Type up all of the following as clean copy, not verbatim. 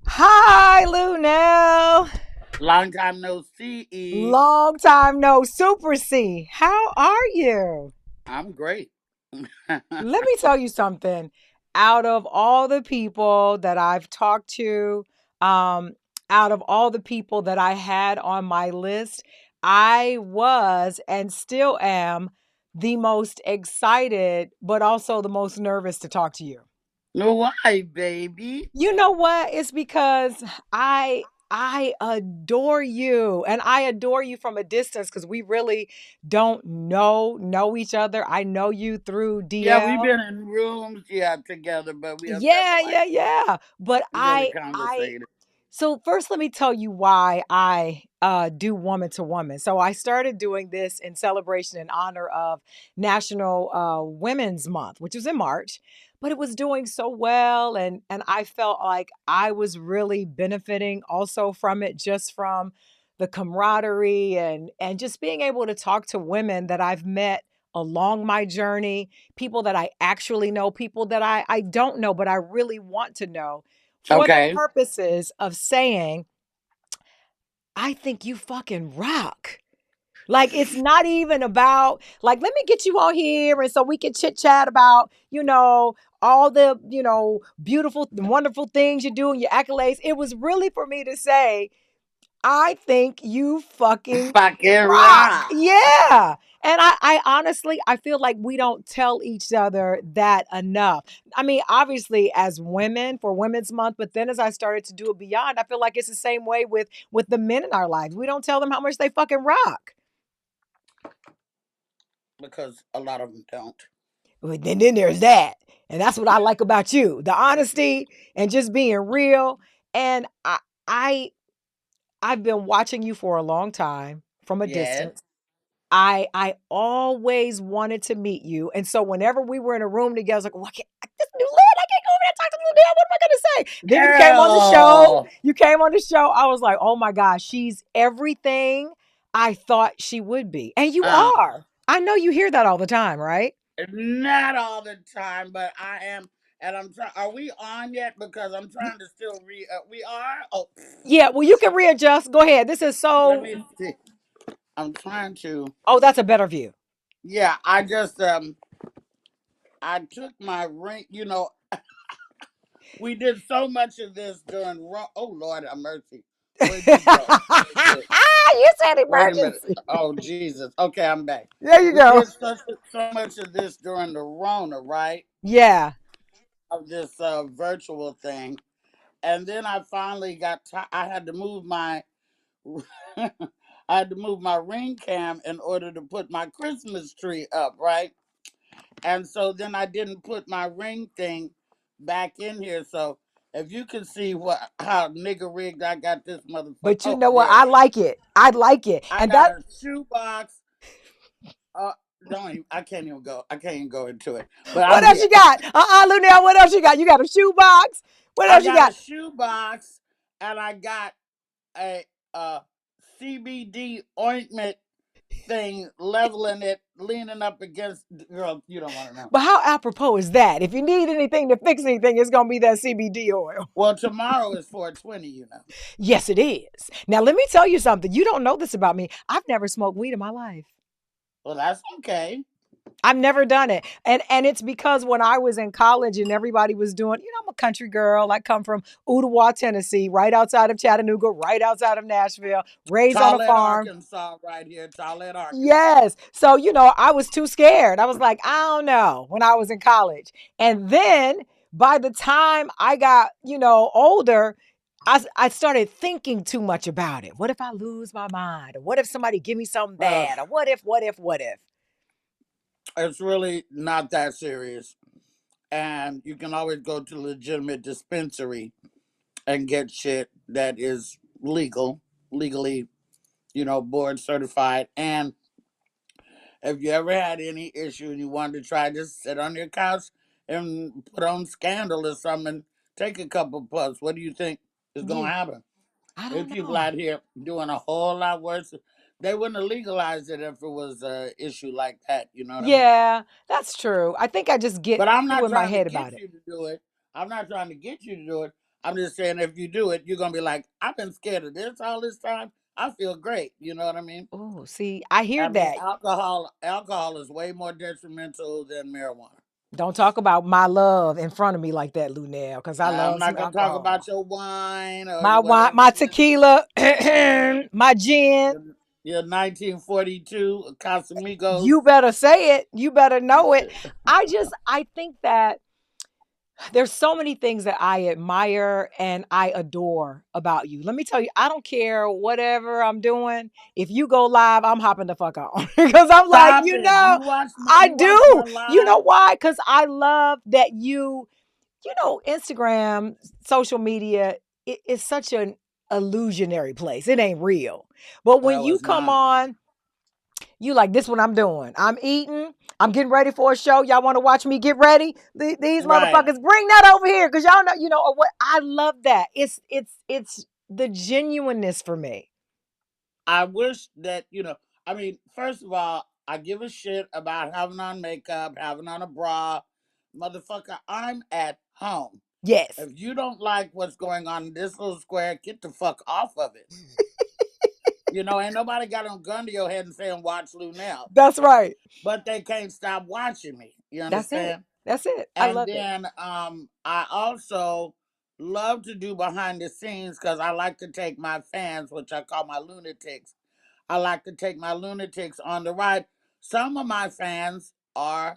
Hi, Luenell. Long time no see, E. Long time no Super C. How are you? I'm great. Let me tell you something. Out of all the people that I've talked to, um, out of all the people that I had on my list, I was and still am the most excited, but also the most nervous to talk to you. No, why, baby? You know what? It's because I adore you, and I adore you from a distance because we really don't know each other. I know you through Yeah, we've DL. been in rooms, yeah, together, but we have never Yeah, like yeah, yeah. But really I conversated. so first let me tell you why I do woman to woman. So I started doing this in celebration in honor of National Women's Month, which was in March, but it was doing so well and I felt like I was really benefiting also from it, just from the camaraderie and just being able to talk to women that I've met along my journey, people that I actually know, people that I don't know, but I really want to know, for the Okay. purposes of saying, I think you fucking rock. Like, it's not even about, like, let me get you on here and so we can chit chat about, all the, beautiful, wonderful things you do and your accolades. It was really for me to say, I think you fucking Fucking rock. rock. Yeah. And I honestly, I feel like we don't tell each other that enough. I mean, obviously, as women for Women's Month, but then as I started to do it beyond, I feel like it's the same way with the men in our lives. We don't tell them how much they fucking rock. Because a lot of them don't. And then there's that. And that's what I like about you. The honesty and just being real. And I I've been watching you for a long time from a Yes. distance. I always wanted to meet you. And so whenever we were in a room together, I was like, well, this new Lynn, I can't go over there and talk to Lil Dale. What am I gonna say? Then you came on the show. Girl. You came on the show. I was like, oh my gosh, she's everything I thought she would be. And you Uh, are. I know you hear that all the time, right? not all the time, but I am. And I'm trying. Are we on yet? Because I'm trying to still read. We are? Oh, Yeah, well, you can readjust. Go ahead. This is let so. me see. I'm trying to. Oh, that's a better view. Yeah, I took my ring. We did so much of this during. Oh Lord, have mercy. Where'd you go? Wait, You said wait a minute. emergency. Oh Jesus. Okay, I'm back. There you We go. did so much of this during the Rona, right? Yeah. Of this virtual thing, and then I finally got. I had to move my. I had to move my ring cam in order to put my Christmas tree up, right? And so then I didn't put my ring thing back in here. So if you can see how nigger rigged I got this motherfucker. But you Oh, know what? there it I is. like it. I like it. I And got that a shoebox. Uh, don't even, I can't even go. I can't even go into it. But what I'm else here. you got? Lunel, what else you got? You got a shoebox? What I else you got a got? shoebox, and I got a, CBD ointment thing, leveling it, leaning up against. Girl, you don't want to know. But how apropos is that? If you need anything to fix anything, it's gonna be that CBD oil. Well, tomorrow is 420. Yes, it is. Now let me tell you something. You don't know this about me. I've never smoked weed in my life. Well, that's okay. I've never done it. And it's because when I was in college and everybody was doing, I'm a country girl. I come from Ottawa, Tennessee, right outside of Chattanooga, right outside of Nashville, raised on a Taulet, farm. Arkansas, right here. Taulet, Arkansas. Yes. So, I was too scared. I was like, I don't know, when I was in college. And then by the time I got, older, I started thinking too much about it. What if I lose my mind? Or what if somebody give me something Uh, bad? Or what if? it's really not that serious. And you can always go to legitimate dispensary and get shit that is legally, board certified. And if you ever had any issue and you wanted to try, just sit on your couch and put on Scandal or something and take a couple puffs. What do you think is going Yeah. to happen? I There's don't people know. out here doing a whole lot worse. They wouldn't have legalized it if it was a issue like that. You know what I mean? Yeah, that's true. I think I just get But I'm too not in my trying to head about get it. you to do it. I'm not trying to get you to do it. I'm just saying if you do it, you're gonna be like, I've been scared of this all this time. I feel great. You know what I mean? Oh, see, I hear I mean, that. alcohol is way more detrimental than marijuana. Don't talk about my love in front of me like that, Luenell, because I I'm love some not gonna talk alcohol. about your wine or My wine, whatever my it is. tequila, my gin. Your 1942 You Casamigos. better say it. You better know it. I think that there's so many things that I admire and I adore about you. Let me tell you, I don't care whatever I'm doing. If you go live, I'm hopping the fuck on because I'm like, Stop it! I You watch my do. You know live. why? Because I love that Instagram, social media, it is such an illusionary place. It ain't real. But when No, you it's come not. on, you like this what I'm doing. I'm eating. I'm getting ready for a show. Y'all want to watch me get ready? These Right. motherfuckers bring that over here because y'all know, or what I love that. It's the genuineness for me. I wish that I mean, first of all, I give a shit about having on makeup, having on a bra, motherfucker. I'm at home. Yes. If you don't like what's going on in this little square, get the fuck off of it. Ain't nobody got a gun to your head and saying watch Luenell, That's right. but they can't stop watching me. You That's it. understand? That's it. I And love it. then I also love to do behind the scenes because I like to take my fans, which I call my lunatics. I like to take my lunatics on the ride. Some of my fans are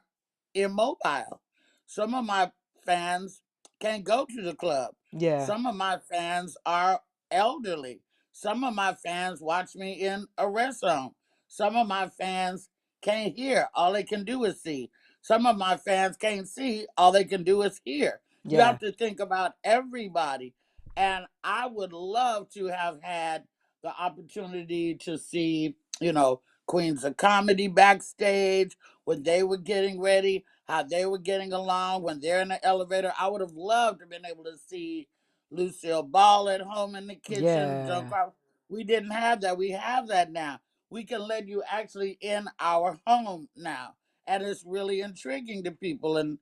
immobile. Some of my fans can't go to the club. Yeah. Some of my fans are elderly. Some of my fans watch me in a rest home. Some of my fans can't hear. All they can do is see. Some of my fans can't see. All they can do is hear. You Yeah. have to think about everybody. And I would love to have had the opportunity to see, Queens of Comedy backstage when they were getting ready, how they were getting along when they're in the elevator. I would have loved to have been able to see Lucille Ball at home in the kitchen. Joan Yeah. Crawford. We didn't have that. We have that now. We can let you actually in our home now. And it's really intriguing to people. And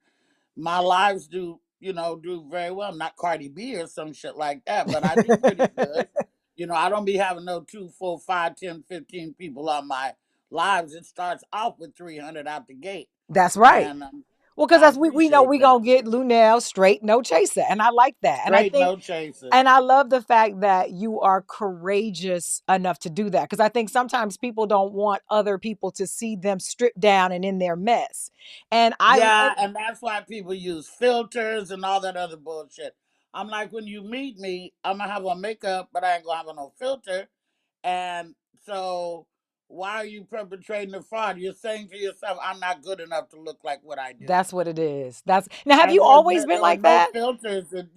my lives do very well. I'm not Cardi B or some shit like that, but I do pretty good. I don't be having no 2, 4, 5, 10, 15 people on my lives. It starts off with 300 out the gate, That's right. and Well, because I as we know appreciate we that. gonna get Lunel straight, no chaser. And I like that. And I Straight think no chaser. and I love the fact that you are courageous enough to do that. Because I think sometimes people don't want other people to see them stripped down and in their mess. And Yeah, and that's why people use filters and all that other bullshit. I'm like, when you meet me, I'm gonna have on makeup, but I ain't gonna have no filter. And so, why are you perpetrating the fraud? You're saying to yourself, I'm not good enough to look like what I do. that's what it is. That's now have And you always been there was like no that? filters. And,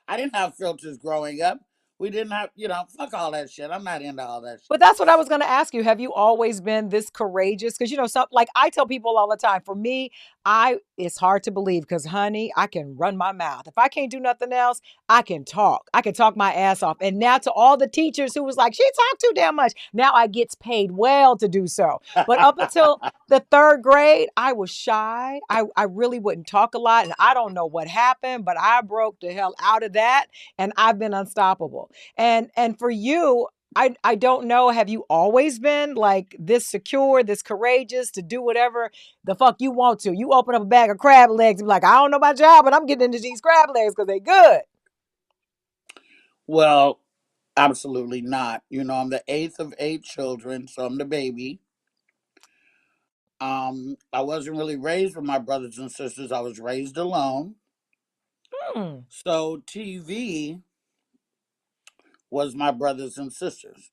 I didn't have filters growing up. We didn't have, fuck all that shit. I'm not into all that But shit. that's what I was going to ask you. Have you always been this courageous? Because some like I tell people all the time. For me, I it's hard to believe because honey, I can run my mouth. If I can't do nothing else, I can talk. I can talk my ass off. And now to all the teachers who was like, she talked too damn much. Now I gets paid well to do so. But up until the third grade, I was shy. I really wouldn't talk a lot, and I don't know what happened, but I broke the hell out of that, and I've been unstoppable. And for you, I don't know. Have you always been like this secure, this courageous to do whatever the fuck you want to? You open up a bag of crab legs and be like, I don't know about y'all, but I'm getting into these crab legs because they good. Well, absolutely not. I'm the eighth of 8 children, so I'm the baby. I wasn't really raised with my brothers and sisters. I was raised alone. Hmm. So TV was my brothers and sisters.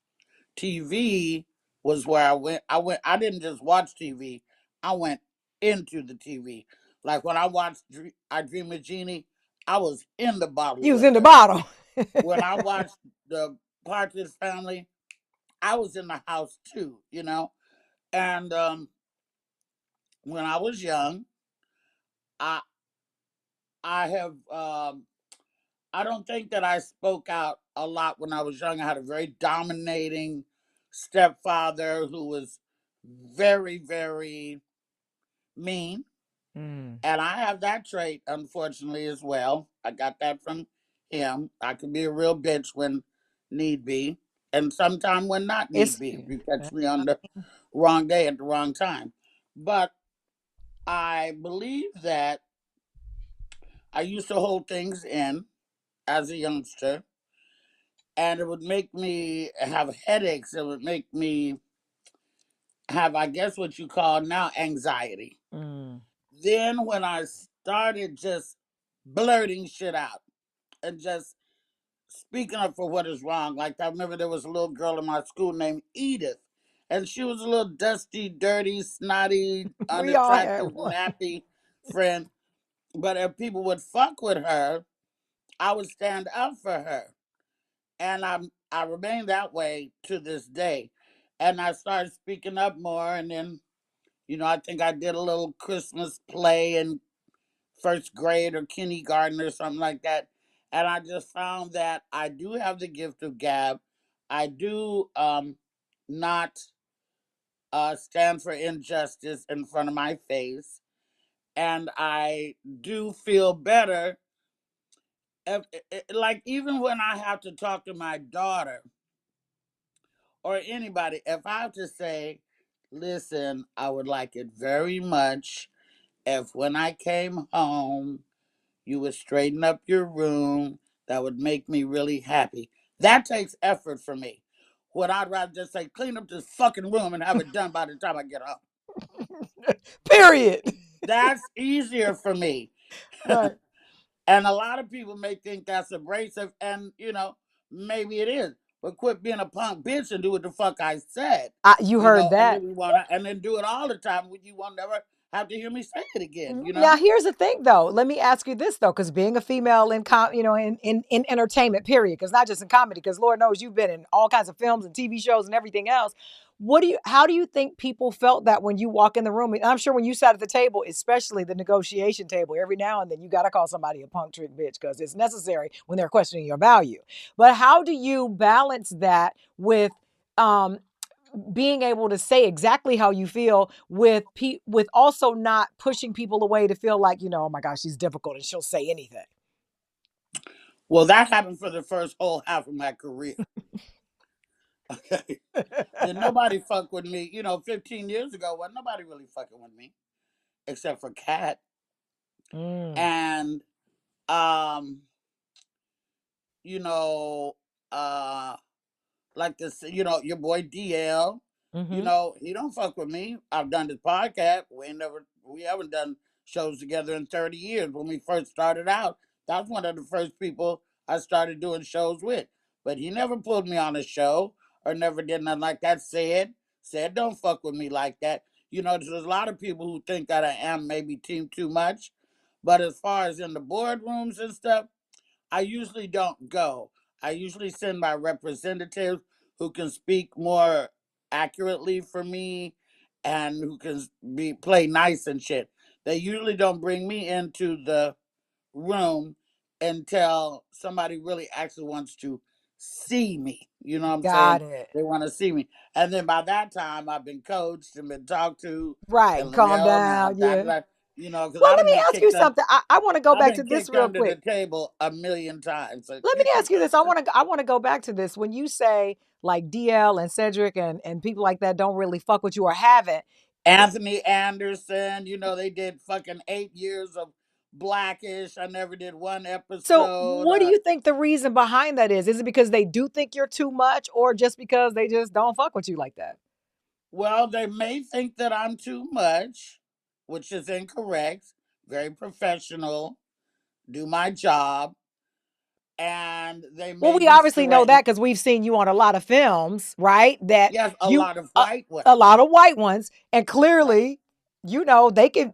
TV was where I went. I didn't just watch TV. I went into the TV. Like when I watched I Dream of Jeannie, I was in the bottle You was with in the her. bottle. When I watched the Partridge Family, I was in the house too. And when I was young, I I have I don't think that I spoke out a lot when I was young. I had a very dominating stepfather who was very, very mean. And I have that trait, unfortunately, as well. I got that from him. I can be a real bitch when need be, and sometime when not need It's be, if you catch me on the wrong day at the wrong time. But I believe that I used to hold things in as a youngster, and it would make me have headaches. It would make me have, I guess, what you call now anxiety. mm. Then when I started just blurting shit out and just speaking up for what is wrong, like I remember there was a little girl in my school named Edith, and she was a little dusty, dirty, snotty, We all had unattractive, one. nappy friend. But if people would fuck with her, I would stand up for her. And I remain that way to this day. And I started speaking up more, and then I think I did a little Christmas play in first grade or kindergarten or something like that. And I just found that I do have the gift of gab. I do not stand for injustice in front of my face. And I do feel better. Like, even when I have to talk to my daughter or anybody, if I have to say, listen, I would like it very much if when I came home, you would straighten up your room, that would make me really happy. That takes effort for me. What I'd rather just say, clean up this fucking room and have it done by the time I get home. Period. That's easier for me. Right. And a lot of people may think that's abrasive, and maybe it is. But quit being a punk bitch and do what the fuck I said. You heard And then that. do it all the time when you won't never have to hear me say it again, Now, here's the thing, though. Let me ask you this, though, because being a female in in entertainment, period, because not just in comedy, because Lord knows you've been in all kinds of films and TV shows and everything else. How do you think people felt that when you walk in the room? And I'm sure when you sat at the table, especially the negotiation table, every now and then you got to call somebody a punk trick bitch because it's necessary when they're questioning your value. But how do you balance that with um, being able to say exactly how you feel with also not pushing people away to feel like, oh my gosh, she's difficult and she'll say anything. Well, that happened for the first whole half of my career. Okay. Then nobody fucked with me. 15 years ago, wasn't nobody really fucking with me except for Cat. Mm, And, um, you know, uh, like this, your boy DL, mm-hmm. he don't fuck with me. I've done this podcast. We haven't done shows together in 30 years. When we first started out, that's one of the first people I started doing shows with. But he never pulled me on a show or never did nothing like that. Said, don't fuck with me like that. There's a lot of people who think that I am maybe team too much. But as far as in the boardrooms and stuff, I usually don't go. I usually send my representatives who can speak more accurately for me and who can play nice and shit. They usually don't bring me into the room until somebody really actually wants to see me. You know what I'm saying? Got it. They want to see me. And then by that time, I've been coached and been talked to. Right. And Calm Luenell, now, down. Yeah. because Well, I'd let have me been ask you kicked up. something. I want to go I've back to been this kicked real under the quick. table a million times. So Let me ask you this. I want to go back to this. When you say like DL and Cedric and people like that don't really fuck with you or haven't. Anthony Anderson, they did fucking 8 years of Blackish. I never did one So, episode. what do you think the reason behind that is? Is it because they do think you're too much or just because they just don't fuck with you like that? Well, they may think that I'm too much, which is incorrect. Very professional, do my job, and they Well, may we obviously know misdirect. that because we've seen you on a lot of films, right? That Yes, a you lot of a, white ones. a lot of white ones, and Right. clearly, they can.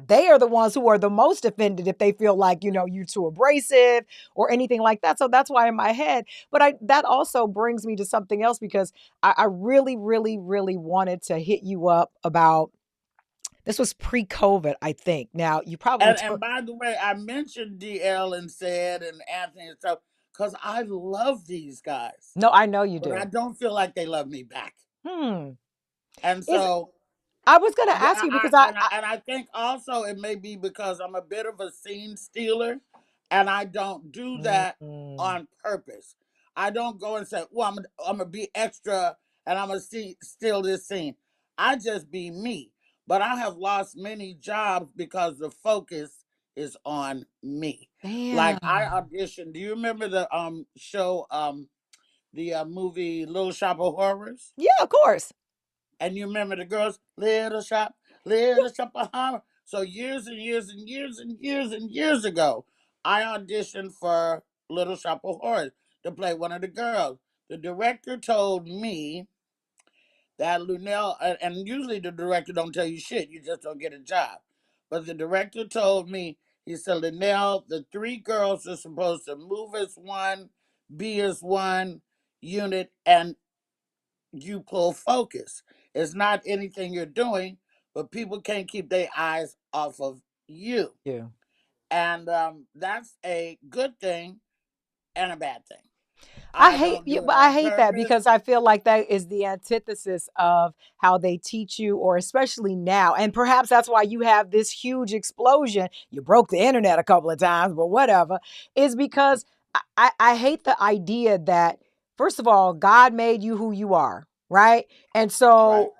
They are the ones who are the most offended if they feel like you're too abrasive or anything like that. So that's why in my head. But that also brings me to something else because I really, really, really wanted to hit you up about. This was pre-COVID, I think. Now you probably And by the way, I mentioned DL and said and Anthony and stuff because I love these guys, no, I know you but I do. don't feel like they love me back. Hmm. And Is so I was going to Yeah, ask you because I and I think also it may be because I'm a bit of a scene stealer, and I don't do that mm, on purpose. I don't go and say, "Well, I'm gonna be extra, and I'm gonna steal this scene." I just be me. But I have lost many jobs because the focus is on me. Like I damn. auditioned. Do you remember the show the movie Little Shop of Horrors? Yeah, of course. And you remember the girls, little shop of horror. So years and years and years and years and years ago, I auditioned for Little Shop of Horrors to play one of the girls. The director told me that Luenell, and usually the director don't tell you shit, you just don't get a job. But the director told me, he said, Luenell, the three girls are supposed to move as one, be as one unit, and you pull focus. It's not anything you're doing, but people can't keep their eyes off of you. Yeah. And that's a good thing and a bad thing. I I hate don't yeah, do it but I on hate that purpose. because I feel like that is the antithesis of how they teach you, or especially now. And perhaps that's why you have this huge explosion. You broke the internet a couple of times, but whatever. Is because I hate the idea that, first of all, God made you who you are, right? And Right. so,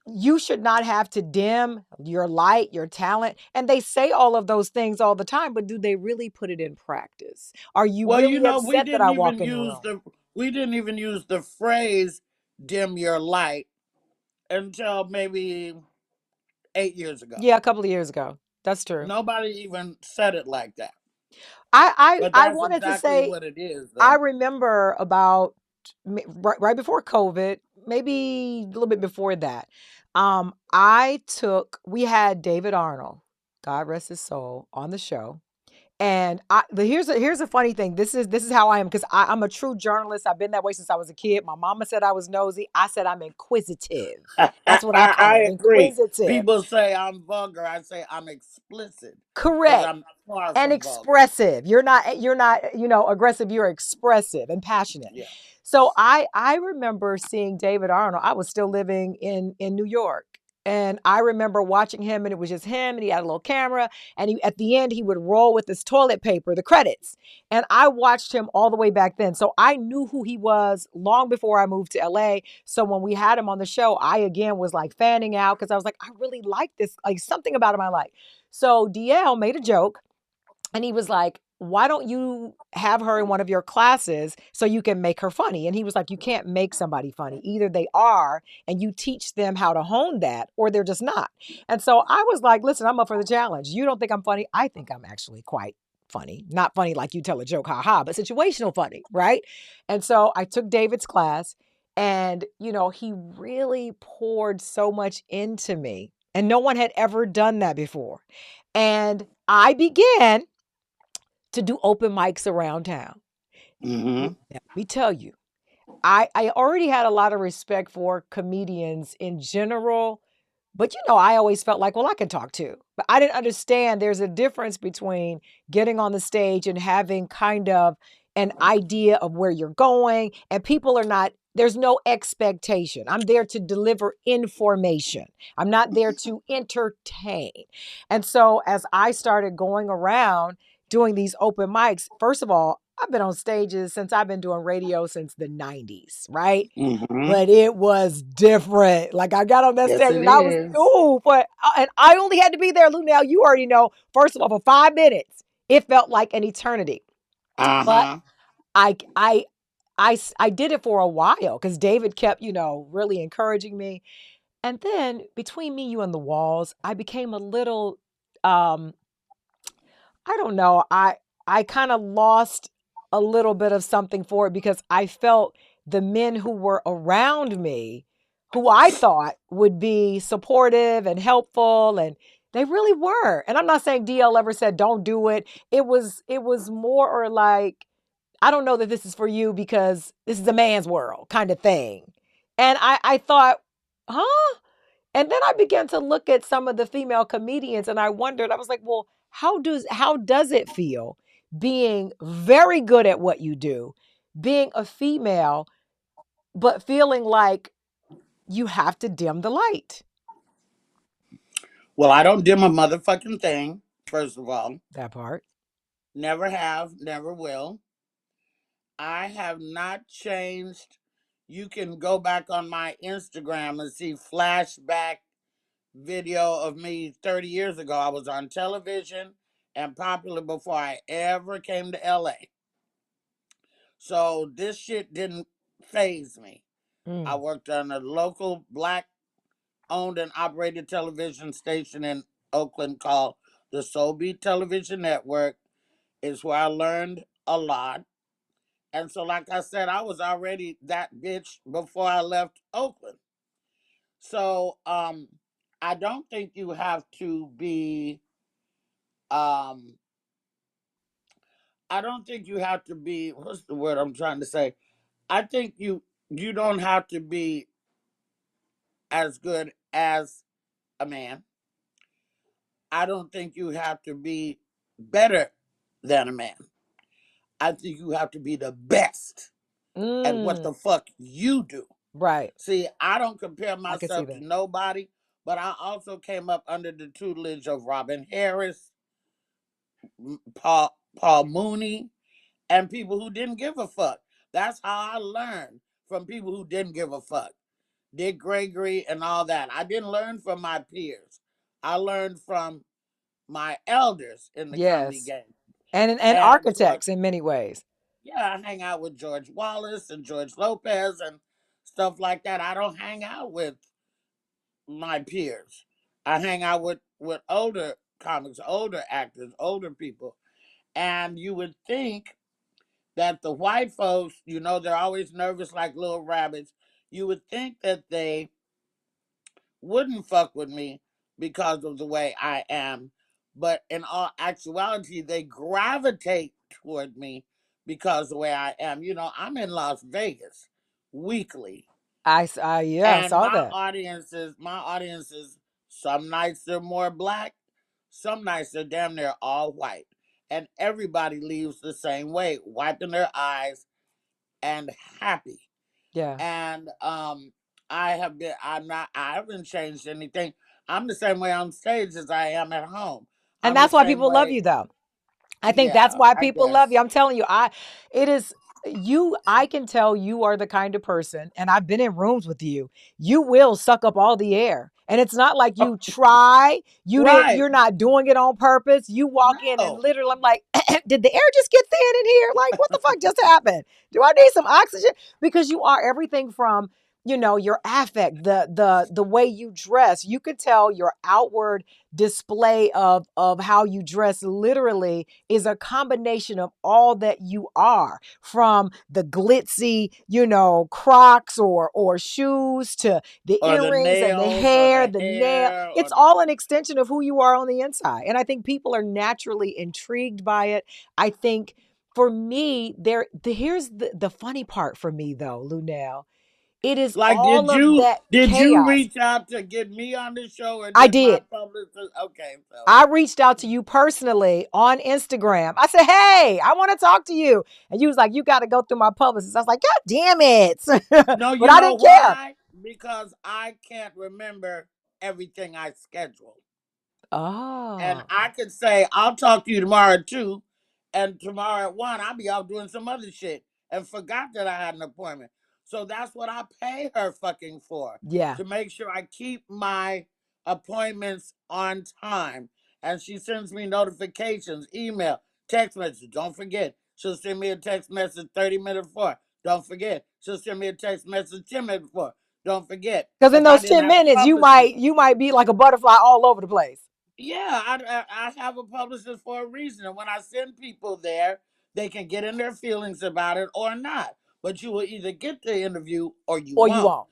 you should not have to dim your light, your talent. And they say all of those things all the time, but do they really put it in practice? Are you Well, you really know, upset that I walk in the room? we didn't even use the phrase dim your light until maybe 8 years ago. Yeah, a couple of years ago. That's true. Nobody even said it like that. I But I, I that's wanted to exactly say what it is, I though. remember about right before COVID, maybe a little bit before that. We had David Arnold, God rest his soul, on the show. And here's a funny thing. This is how I am because I'm a true journalist. I've been that way since I was a kid. My mama said I was nosy. I said I'm inquisitive. That's what I call I it, agree. inquisitive. People say I'm vulgar. I say I'm explicit because Correct. I'm far And from vulgar. expressive. You're not, aggressive, you're expressive and passionate. Yeah. So I remember seeing David Arnold. I was still living in New York. And I remember watching him, and it was just him, and he had a little camera, and at the end he would roll with his toilet paper, the credits. And I watched him all the way back then. So I knew who he was long before I moved to LA. So when we had him on the show, I again was like fanning out because I was like, I really like this, like something about him I like. So DL made a joke, and he was like, why don't you have her in one of your classes so you can make her funny? And he was like, you can't make somebody funny. Either they are and you teach them how to hone that, or they're just not. And so I was like, listen, I'm up for the challenge. You don't think I'm funny? I think I'm actually quite funny. Not funny like you tell a joke, ha ha, but situational funny, right? And so I took David's class, and, he really poured so much into me. And no one had ever done that before. And I began to do open mics around town. Mm-hmm. Let me tell you, I already had a lot of respect for comedians in general, but I always felt like, well, I can talk too. But I didn't understand there's a difference between getting on the stage and having kind of an idea of where you're going, and people are not. There's no expectation. I'm there to deliver information. I'm not there to entertain. And so as I started going around doing these open mics, first of all, I've been on stages since I've been doing radio since the 90s, right? Mm-hmm. But it was different. Like I got on that Yes, stage it and I was, is. ooh, and I only had to be there, Lunel. You already know. First of all, for 5 minutes, it felt like an eternity. But Uh-huh. I, I, I did it for a while because David kept, really encouraging me. And then between me, you, and the walls, I became a little, um, I don't know. I kind of lost a little bit of something for it because I felt the men who were around me, who I thought would be supportive and helpful, and they really were. And I'm not saying DL ever said don't do it. It was more or like, I don't know that this is for you because this is a man's world kind of thing. And I thought, huh? And then I began to look at some of the female comedians, and I wondered, I was like, well, how does it feel being very good at what you do, being a female, but feeling like You have to dim the light. Well, I don't dim a motherfucking thing, first of all. That part. Never have, never will. I have not changed. You can go back on my Instagram and see flashback video of me 30 years ago. I was on television and popular before I ever came to LA. So this shit didn't phase me. I Mm. worked on a local black owned and operated television station in Oakland called the Soul Beat Television Network. Is where I learned a lot. And so, like I said, I was already that bitch before I left Oakland. So, I don't think you have to be, um, I don't think you have to be, what's the word I'm trying to say? I think you don't have to be as good as a man. I don't think you have to be better than a man. I think you have to be the best at what Mm. the fuck you do. Right. See, I don't compare I can see myself to that. nobody, but I also came up under the tutelage of Robin Harris, Paul Mooney, and people who didn't give a fuck. That's how I learned from people who didn't give a fuck. Dick Gregory and all that. I didn't learn from my peers. I learned from my elders in the comedy Yes. game. And And so, architects in many ways. yeah, I hang out with George Wallace and George Lopez and stuff like that. I don't hang out with my peers. I hang out with older comics, older actors, older people. And you would think that the white folks, they're always nervous like little rabbits. You would think that they wouldn't fuck with me because of the way I am. But in all actuality, they gravitate toward me because of the way I am. I'm in Las Vegas weekly. Yeah, I And saw that. my audiences, some nights they're more black, some nights they're damn near all white. And everybody leaves the same way, wiping their eyes and happy. Yeah. And I haven't changed anything. I'm the same way on stage as I am at home. And I'm the that's why same people love way. you though. I think that's Yeah, why I people love you. guess. I'm telling you, it is I can tell you are the kind of person, and I've been in rooms with you. You will suck up all the air. And it's not like you try, Right. you're not doing it on purpose. You walk in and No. literally I'm like, did the air just get thin in here? Like, what the fuck just happened? Do I need some oxygen? Because you are everything from your affect, the way you dress. You could tell your outward display of how you dress literally is a combination of all that you are, from the glitzy Crocs or shoes, to the Or the earrings and the nails or hair, the the nail. hair or It's the all an extension of who you are on the inside, and I think people are naturally intrigued by it. I think for me, here's the funny part for me though, Lunel. It is like all did of you that did you chaos. reach out to get me on the show or I did my did. publicist? Okay, so I reached out to you personally on Instagram. I said, "Hey, I want to talk to you." And you was like, "You got to go through my publicist." I was like, "God damn it." no, But you I know didn't care. why? Because I can't remember everything I scheduled. And Oh, I could say, I'll talk to you tomorrow too. And tomorrow at 1, I'll be out doing some other shit and forgot that I had an appointment. So that's what I pay her fucking for, yeah. to make sure I keep my appointments on time. And she sends me notifications, email, text message. Don't forget. She'll send me a text message 30 minutes before. Don't forget. She'll send me a text message 10 minutes before. Don't forget. Because in If I those didn't 10 have a minutes, publicist, you might be like a butterfly all over the place. yeah, I have a publicist for a reason. And when I send people there, they can get in their feelings about it or not. But you will either get the interview or you Or you won't. won't.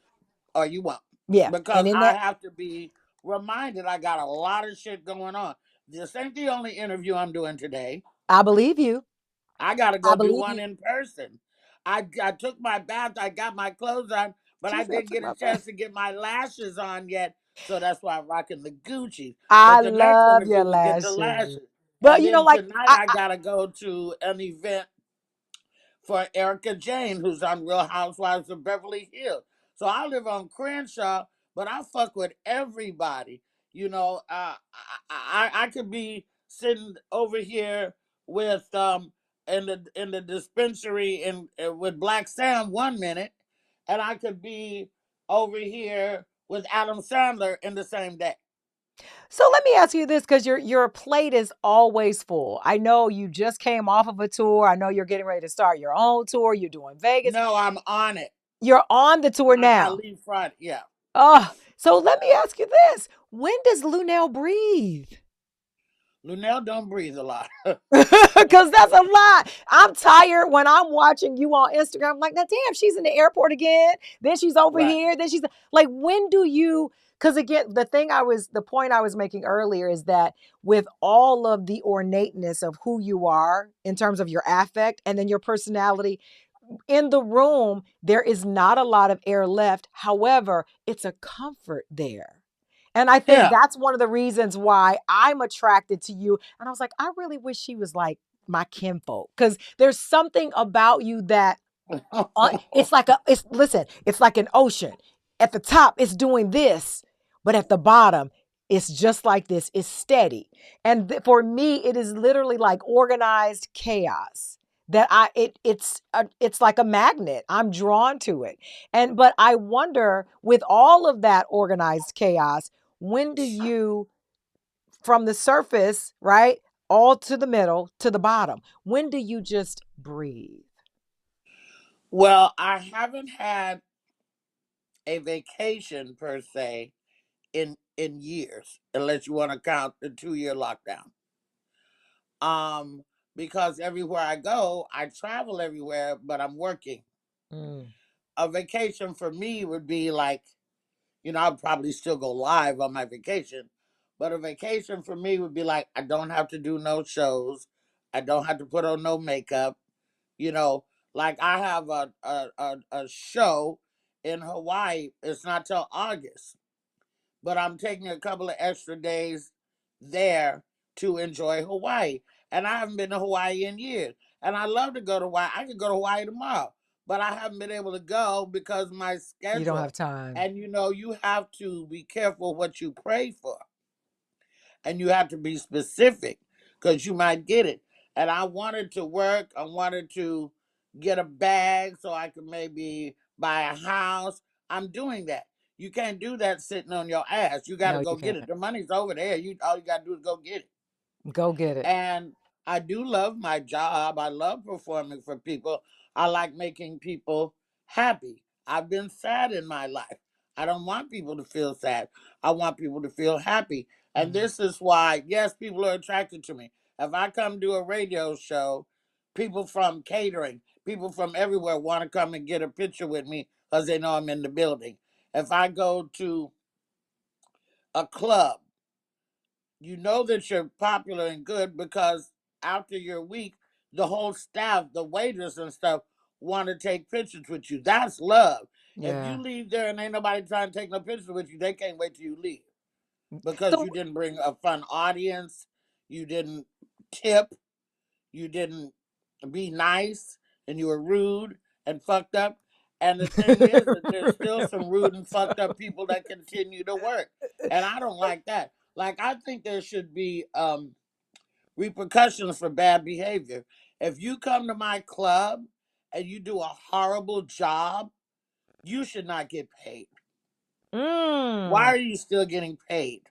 Or you won't. Yeah. Because And in I that, have to be reminded I got a lot of shit going on. This ain't the only interview I'm doing today. I believe you. I got to I go do believe one you. in person. I took my bath, I got my clothes on, but She I said, I didn't took get a my chance bath. to get my lashes on yet. So that's why I'm rocking the Gucci. I But the next love your interview, we get the lashes. lashes. But And then like, tonight, I got to go to an event for Erica Jane, who's on Real Housewives of Beverly Hills. So I live on Crenshaw, but I fuck with everybody. You know, I could be sitting over here with in the dispensary with Black Sam one minute, and I could be over here with Adam Sandler in the same day. So let me ask you this, because your plate is always full. I know you just came off of a tour. I know you're getting ready to start your own tour. You're doing Vegas. No, I'm on it. You're on the tour Like I now. leave Friday. Yeah. Oh, so let me ask you this. When does Luenell breathe? Luenell don't breathe a lot. Because that's a lot. I'm tired when I'm watching you on Instagram. I'm like, now, damn, she's in the airport again. Then she's over Right. here. Then she's like, when do you? Because again, the point I was making earlier is that with all of the ornateness of who you are in terms of your affect and then your personality, in the room, there is not a lot of air left. However, it's a comfort there. And I think Yeah. that's one of the reasons why I'm attracted to you. And I was like, I really wish she was like my kinfolk, because there's something about you that it's like it's like an ocean. At the top, it's doing this, but at the bottom, it's just like this. It's steady. And for me, it is literally like organized chaos. That it's like a magnet. I'm drawn to it. And but I wonder, with all of that organized chaos, when do you, from the surface, right, all to the middle to the bottom, when do you just breathe? Well, I haven't had a vacation per se in years, unless you want to count the 2 year lockdown. Um, because everywhere I go, I travel everywhere, but I'm working. Mm, A vacation for me would be like, I'd probably still go live on my vacation, but a vacation for me would be like, I don't have to do no shows, I don't have to put on no makeup. You know, like I have a show in Hawaii. It's not till August, but I'm taking a couple of extra days there to enjoy Hawaii. And I haven't been to Hawaii in years. And I love to go to Hawaii. I could go to Hawaii tomorrow, but I haven't been able to go because of my you don't schedule. have time. And you have to be careful what you pray for, and you have to be specific because you might get it. And I wanted to work. I wanted to get a bag so I could maybe buy a house. I'm doing that. You can't do that sitting on your ass. You got to No, go you get can't. it. The money's over there. You all you got to do is go get it. Go get it. And I do love my job. I love performing for people. I like making people happy. I've been sad in my life. I don't want people to feel sad. I want people to feel happy. And Mm. this is why, yes, people are attracted to me. If I come do a radio show, people from catering, people from everywhere want to come and get a picture with me because they know I'm in the building. If I go to a club, you know that you're popular and good because after your week, the whole staff, the waiters and stuff, want to take pictures with you. That's love. If you Yeah. leave there and ain't nobody trying to take no pictures with you, they can't wait till you leave because So you didn't bring a fun audience, you didn't tip, you didn't be nice, and you were rude and fucked up. And the thing is that there's still some rude and fucked up people that continue to work. And I don't like that. Like I think there should be repercussions for bad behavior. If you come to my club and you do a horrible job, you should not get paid. Why mm, are you still getting paid?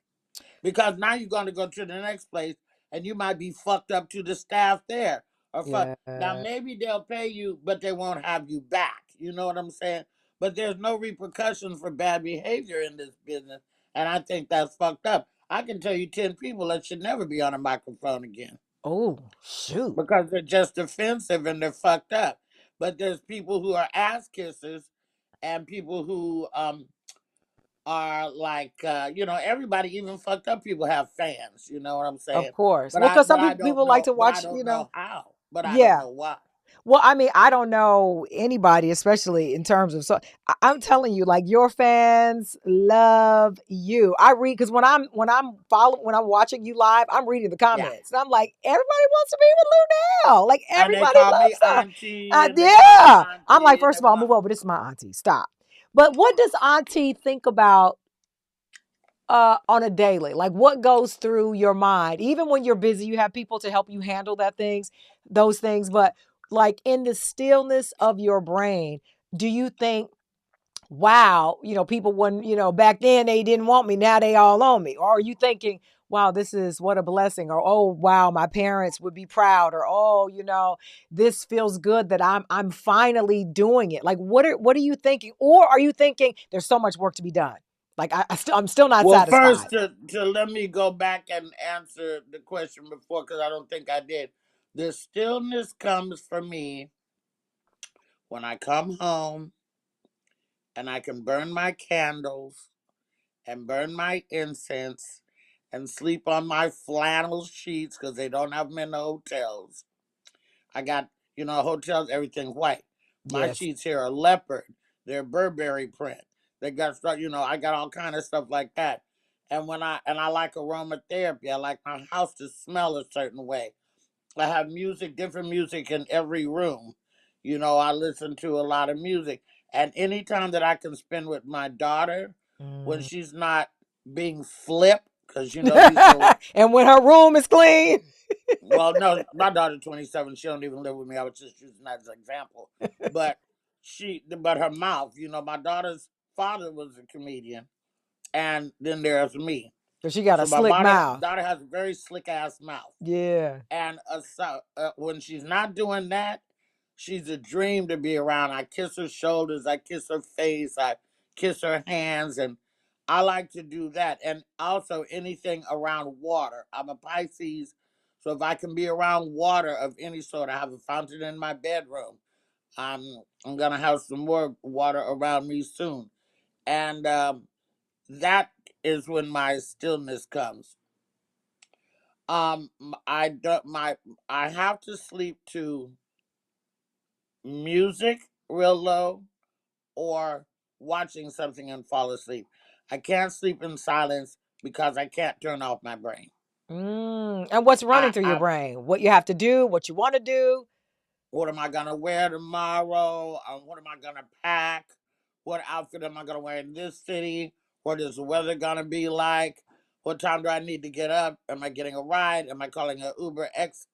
Because now you're going to go to the next place and you might be fucked up to the staff there. Or fuck. yeah. Now maybe they'll pay you, but they won't have you back. You know what I'm saying? But there's no repercussions for bad behavior in this business, and I think that's fucked up. I can tell you 10 people that should never be on a microphone again Oh, shoot. because they're just offensive and they're fucked up. But there's people who are ass kissers and people who are like everybody, even fucked up people have fans, you know what I'm Of saying? course. but Well, i because but some i people, don't people like know to but I watch, don't know how, but I don't yeah. know why. Well, I mean, I don't know anybody, especially in terms of, so I'm telling you, like, your fans love you. I read, because when I'm watching you live, I'm reading the Yeah, comments, and I'm like, everybody wants to be with Lou now. Like, and they everybody call me loves her. auntie and they call me Yeah. I'm like, auntie and they first of all, want move over. This is my auntie. Stop. But what does Auntie think about on a daily? Like what goes through your mind? Even when you're busy, you have people to help you handle those things. But like in the stillness of your brain, do you think, wow, people when, back then they didn't want me, now they all on me? Or are you thinking, wow, this is what a blessing, or oh wow, my parents would be proud, or oh, this feels good that I'm finally doing it. Like what are you thinking? Or are you thinking there's so much work to be done? Like I'm still not Well, first satisfied. to let me go back and answer the question before because I don't think I did. The stillness comes for me when I come home and I can burn my candles and burn my incense and sleep on my flannel sheets because they don't have them in the hotels. I got, hotels, everything white. My Yes. sheets here are leopard. They're Burberry print. They got stuff, I got all kind of stuff like that. And I like aromatherapy. I like my house to smell a certain way. I have music, different music in every room. I listen to a lot of music. And anytime that I can spend with my daughter when Mm. she's not being flipped, because these little. And when her room is clean. Well, no, my daughter's 27. She don't even live with me. I was just using that as an example. But but her mouth, my daughter's father was a comedian, and then there's me. So she got a So my slick mouth. daughter has a very slick ass mouth, Yeah. and when she's not doing that, she's a dream to be around. I kiss her shoulders, I kiss her face, I kiss her hands, and I like to do that. And also anything around water. I'm a Pisces, so if I can be around water of any sort, I have a fountain in my bedroom. I'm gonna have some more water around me soon, and that is when my stillness comes. I don't my I have to sleep to music real low or watching something and fall asleep. I can't sleep in silence because I can't turn off my brain. And what's running through your I brain? What you have to do, what you want to do. What am I gonna wear tomorrow? What am I gonna pack? What outfit am I gonna wear in this city? What is the weather gonna be like? What time do I need to get up? Am I getting a ride? Am I calling an Uber X?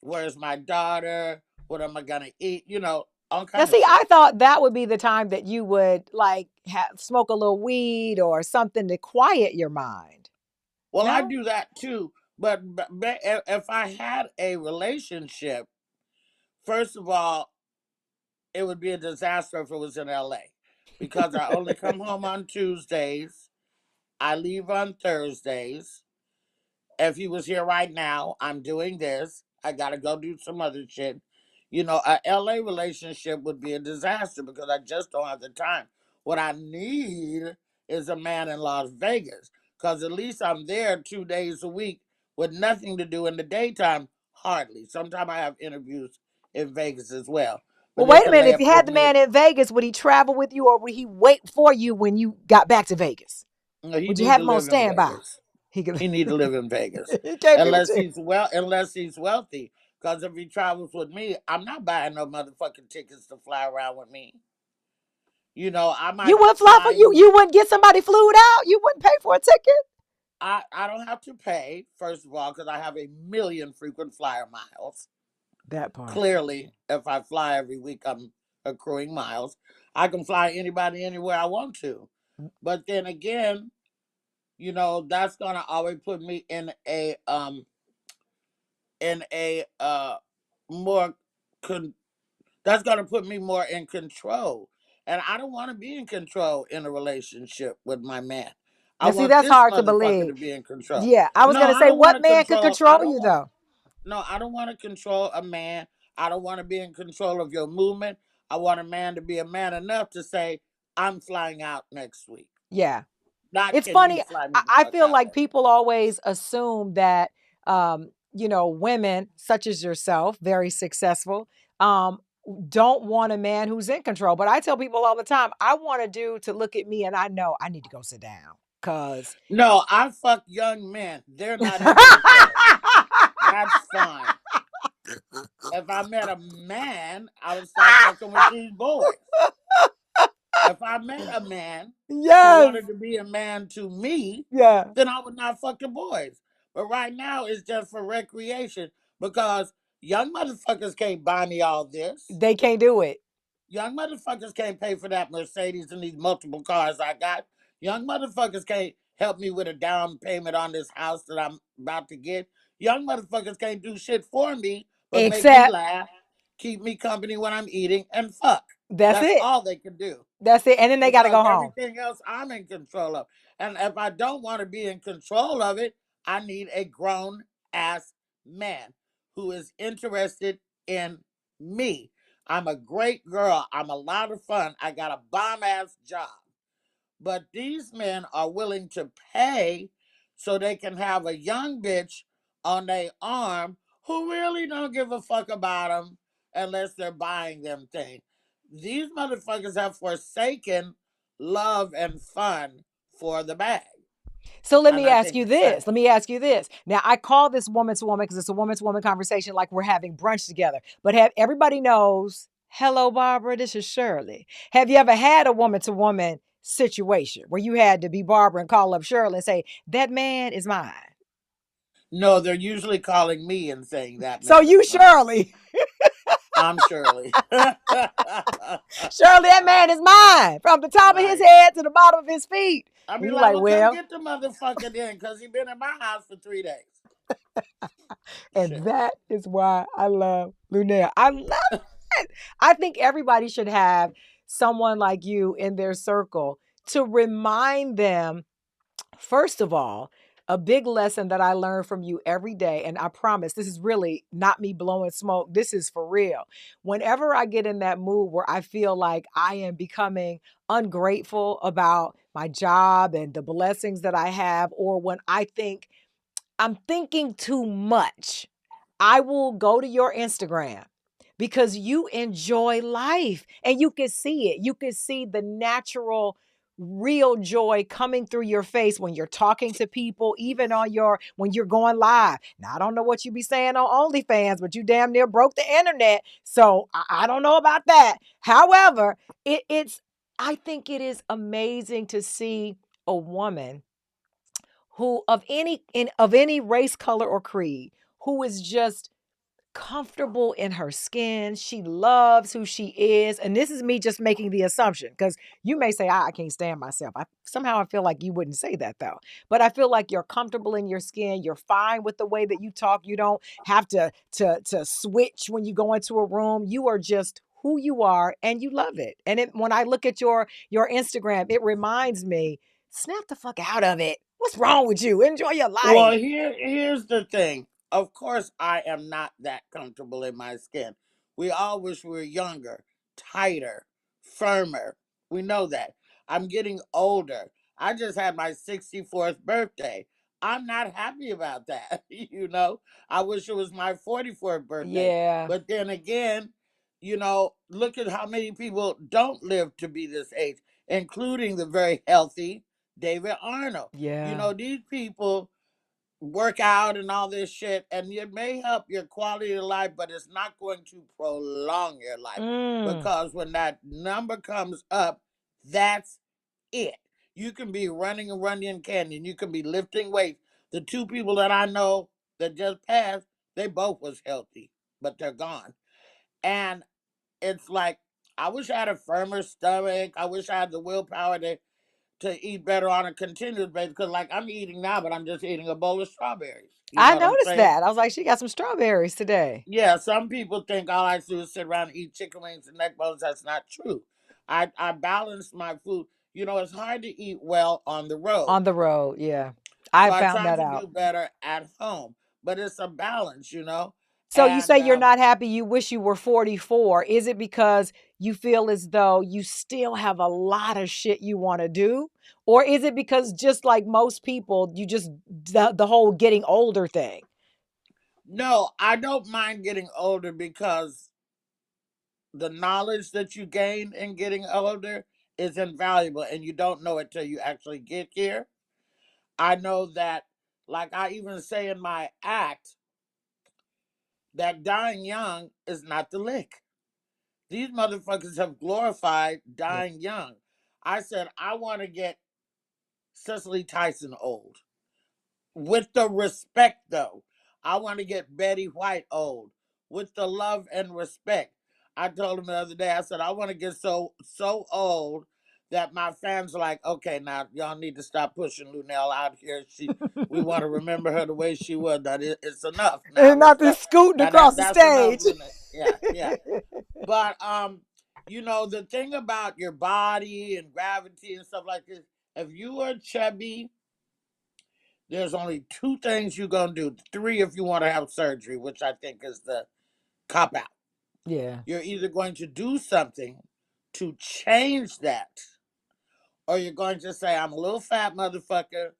Where's my daughter? What am I gonna eat? All Now, kind of see, shit. I thought that would be the time that you would like smoke a little weed or something to quiet your mind. Well, I No? do that too. But if I had a relationship, first of all, it would be a disaster if it was in LA because I only come home on Tuesdays. I leave on Thursdays. If he was here right now, I'm doing this. I got to go do some other shit. A LA relationship would be a disaster because I just don't have the time. What I need is a man in Las Vegas because at least I'm there 2 days a week with nothing to do in the daytime. Hardly. Sometimes I have interviews in Vegas as well, Well, but they wait a can minute. lay If you up with had the me. man in Vegas, would he travel with you or would he wait for you when you got back to Vegas? He Would you need have to him on live in standby? Vegas. He could. He need to live in Vegas, He can't be with you. unless he's wealthy. Because if he travels with me, I'm not buying no motherfucking tickets to fly around with me. I You might wouldn't fly for fly you. you. You wouldn't get somebody flued out. You wouldn't pay for a ticket. I don't have to pay first of all because I have a million frequent flyer miles. That part. Clearly, if I fly every week, I'm accruing miles. I can fly anybody anywhere I want to. But then again, that's gonna always put me in a more con- that's going to put me more in control, and I don't want to be in control in a relationship with my man. I Now, see, want that's this hard to motherfucker believe. to be in control. Yeah, I was No, gonna I say, don't want what to man could control. I control don't you want. though? No, I don't want to control a man. I don't want to be in control of your movement. I want a man to be a man enough to say, I'm flying out next week. Yeah, Not it's can you funny. fly me the I fuck feel out like next week. people always assume that, women such as yourself, very successful, um, don't want a man who's in control. But I tell people all the time, I want a dude to look at me and I know I need to go sit down because. No, I fuck young men. They're not in control. That's fine. If I met a man, I would start fucking with these boys. If I met a man who Yes. wanted to be a man to me, Yeah. then I would not fuck the boys. But right now, it's just for recreation because young motherfuckers can't buy me all this. They can't do it. Young motherfuckers can't pay for that Mercedes and these multiple cars I got. Young motherfuckers can't help me with a down payment on this house that I'm about to get. Young motherfuckers can't do shit for me but make me Except laugh, keep me company when I'm eating, and fuck. that's That's it. all they can do That's it. And then they got to because go home. everything else I'm in control of. And if I don't want to be in control of it, I need a grown ass man who is interested in me. I'm a great girl. I'm a lot of fun. I got a bomb ass job. But these men are willing to pay so they can have a young bitch on their arm who really don't give a fuck about them unless they're buying them things. These motherfuckers have forsaken love and fun for the bag. So let And me I ask think you it's this. sad. Let me ask you this. Now I call this woman to woman because it's a woman to woman conversation, like we're having brunch together. But have everybody knows, hello, Barbara, this is Shirley. Have you ever had a woman to woman situation where you had to be Barbara and call up Shirley and say, that man is mine? No, they're usually calling me and saying that So man you is mine. Shirley. I'm Shirley. Shirley, that man is mine. From the top of his Right. head to the bottom of his feet. I And be you like, like, well, come well, get the motherfucker then, because he been in my house for 3 days. and Shit. that is why I love Luenell. I love it. I think everybody should have someone like you in their circle to remind them, first of all, a big lesson that I learn from you every day. And I promise this is really not me blowing smoke. This is for real. Whenever I get in that mood where I feel like I am becoming ungrateful about my job and the blessings that I have, or when I think I'm thinking too much, I will go to your Instagram because you enjoy life and you can see it. You can see the natural, real joy coming through your face when you're talking to people, even on when you're going live. Now, I don't know what you be saying on OnlyFans, but you damn near broke the internet. So I don't know about that. However, I think it is amazing to see a woman who of any race, color, or creed, who is just comfortable in her skin. She loves who she is. And this is me just making the assumption because you may say, I can't stand myself. Somehow I feel like you wouldn't say that though. But I feel like you're comfortable in your skin. You're fine with the way that you talk. You don't have to switch when you go into a room. You are just who you are and you love it. And when I look at your Instagram, it reminds me, snap the fuck out of it. What's wrong with you? Enjoy your Well, life. here's the thing. Of course, I am not that comfortable in my skin. We all wish we were younger, tighter, firmer. We know that. I'm getting older. I just had my 64th birthday. I'm not happy about that. I wish it was my 44th birthday. Yeah. But then again, look at how many people don't live to be this age, including the very healthy David Arnold. Yeah. These people work out and all this shit, and it may help your quality of life, but it's not going to prolong your life Mm. because when that number comes up, that's it. You can be running a Runyon Canyon, you can be lifting weights. The two people that I know that just passed, they both was healthy, but they're gone. And it's like, I wish I had a firmer stomach. I wish I had the willpower to eat better on a continuous basis because like I'm eating now, but I'm just eating a bowl of strawberries. You I know what I'm noticed saying? that. I was like, she got some strawberries today. Yeah, some people think all I do is sit around and eat chicken wings and neck bones. That's not true. I balance my food. It's hard to eat well on the road. On the road, yeah. So I I found try that to out. do better at home. But it's a balance. So you say And you're not happy, you wish you were 44. Is it because you feel as though you still have a lot of shit you want to do? Or is it because just like most people, you just the whole getting older thing? no, I don't mind getting older because the knowledge that you gain in getting older is invaluable and you don't know it till you actually get here. I know that, like I even say in my act, that dying young is not the lick. These motherfuckers have glorified Yeah. dying young. I said, I want to get Cicely Tyson old with the respect, though. I want to get Betty White old with the love and respect. I told him the other day, I said, I want to get so old that my fans are like, okay, now y'all need to stop pushing Luenell out here. We want to remember her the way she was. That it's enough now. And Let's not this go. scooting Now across the that's enough, stage. Luenell. Yeah, yeah. But the thing about your body and gravity and stuff like this, if you are chubby, there's only two things you're gonna do. Three if you want to have surgery, which I think is the cop out. Yeah. You're either going to do something to change that, or you're going to say, I'm a little fat motherfucker.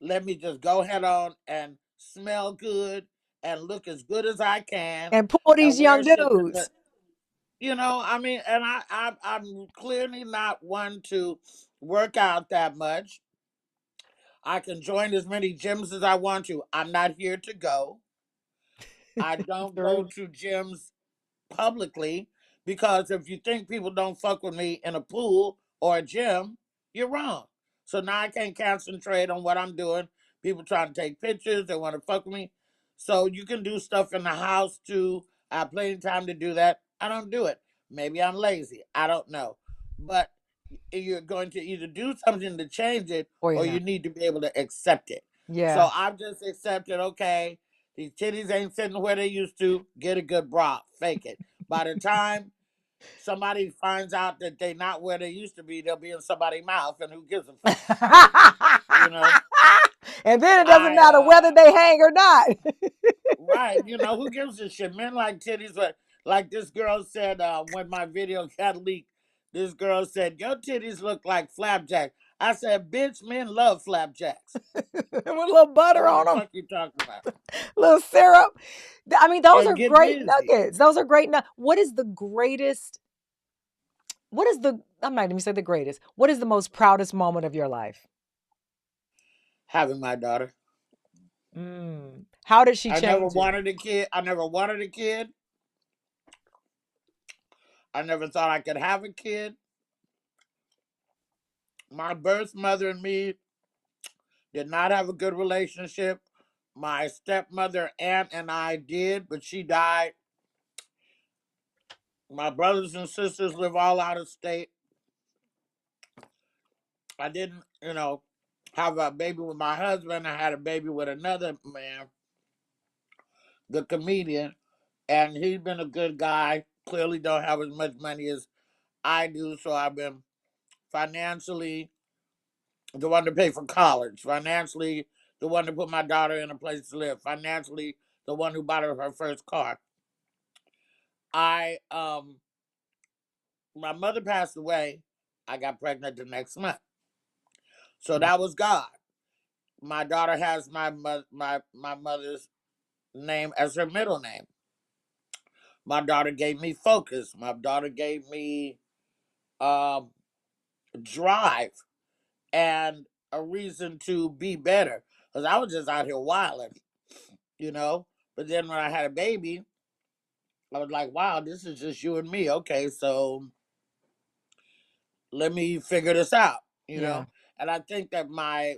Let me just go head on and smell good and look as good as I can And pull and these wear young shit that, dudes. I mean, and I'm clearly not one to work out that much. I can join as many gyms as I want to. I'm not here to go. I don't go True. to gyms publicly because if you think people don't fuck with me in a pool or a gym, you're wrong. So now I can't concentrate on what I'm doing. People trying to take pictures, they want to fuck with me. So you can do stuff in the house too. I have plenty of time to do that. I don't do it. Maybe I'm lazy. I don't know. But you're going to either do something to change it Or you're or you not. need to be able to accept it. Yeah. So I've just accepted, okay, these titties ain't sitting where they used to. Get a good bra. Fake it. By the time somebody finds out that they not where they used to be, they'll be in somebody's mouth, and who gives a fuck? You know, And then it doesn't I matter whether they hang or not. right. Who gives a shit? Men like titties, but like this girl said when my video got leaked, this girl said your titties look like flapjacks. I said, bitch, men love flapjacks. With a little So butter what the on them, fuck you talking about? a little syrup. I mean, those And are get great busy. nuggets. Those are great. What is the greatest? What is the? I'm not even say the greatest. What is the most proudest moment of your life? Having my daughter. How did she I never change you? wanted a kid. I never wanted a kid. I never thought I could have a kid. My birth mother and me did not have a good relationship. My stepmother, aunt, and I did, but she died. My brothers and sisters live all out of state. I didn't, have a baby with my husband. I had a baby with another man, the comedian, and he's been a good guy. Clearly, don't have as much money as I do, so I've been financially the one to pay for college, financially the one to put my daughter in a place to live, financially the one who bought her first car. I My mother passed away. I got pregnant the next month, so that was God. My daughter has my mother's name as her middle name. My daughter gave me focus. My daughter gave me um, drive and a reason to be better. Because I was just out here wilding, you know. But then when I had a baby, I was like, wow, this is just you and me. Okay, so let me figure this out, you Yeah. know. And I think that my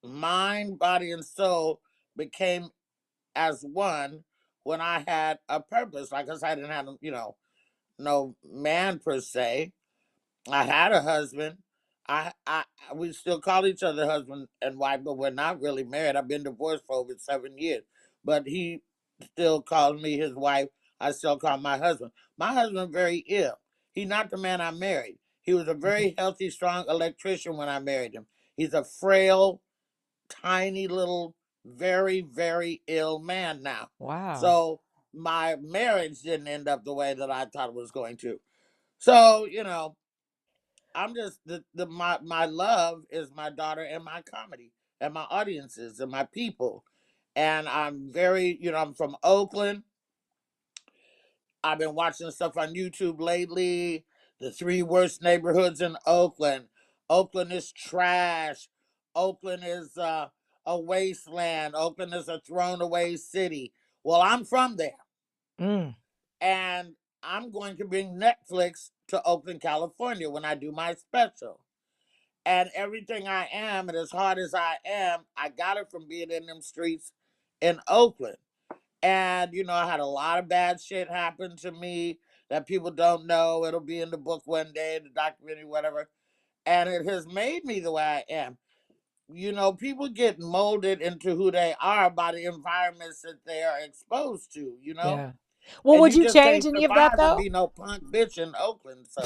mind, body, and soul became as one when I had a purpose. Like I said, I didn't have, no man per se. I had a husband. I we still call each other husband and wife, but we're not really married. I've been divorced for over 7 years, but he still calls me his wife. I still call my husband. My husband very ill. He's not the man I married. He was a very healthy, strong electrician when I married him. He's a frail, tiny little, very, very ill man now. Wow. So my marriage didn't end up the way that I thought it was going to. So, I'm just my love is my daughter and my comedy and my audiences and my people. And I'm very, I'm from Oakland. I've been watching stuff on YouTube lately. The three worst neighborhoods in Oakland. Oakland is trash. Oakland is a wasteland. Oakland is a thrown away city. Well, I'm from there. Mm. And I'm going to bring Netflix to Oakland, California when I do my special. And everything I am, and as hard as I am, I got it from being in them streets in Oakland. And, I had a lot of bad shit happen to me that people don't know. It'll be in the book one day, the documentary, whatever. And it has made me the way I am. People get molded into who they are by the environments that they are exposed to. Yeah. Well, And would you you just change can't any of that survive and though? be no punk bitch in Oakland. So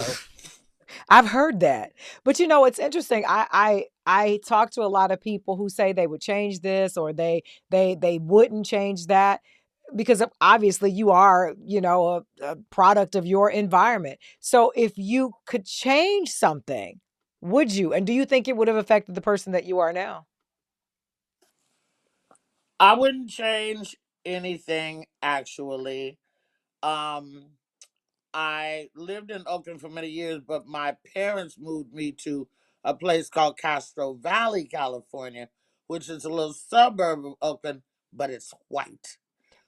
I've heard that. But it's interesting. I talk to a lot of people who say they would change this or they wouldn't change that because obviously you are, a product of your environment. So if you could change something, would you? And do you think it would have affected the person that you are now? I wouldn't change anything actually. Um, I lived in Oakland for many years, but my parents moved me to a place called Castro Valley, California, which is a little suburb of Oakland, but it's white.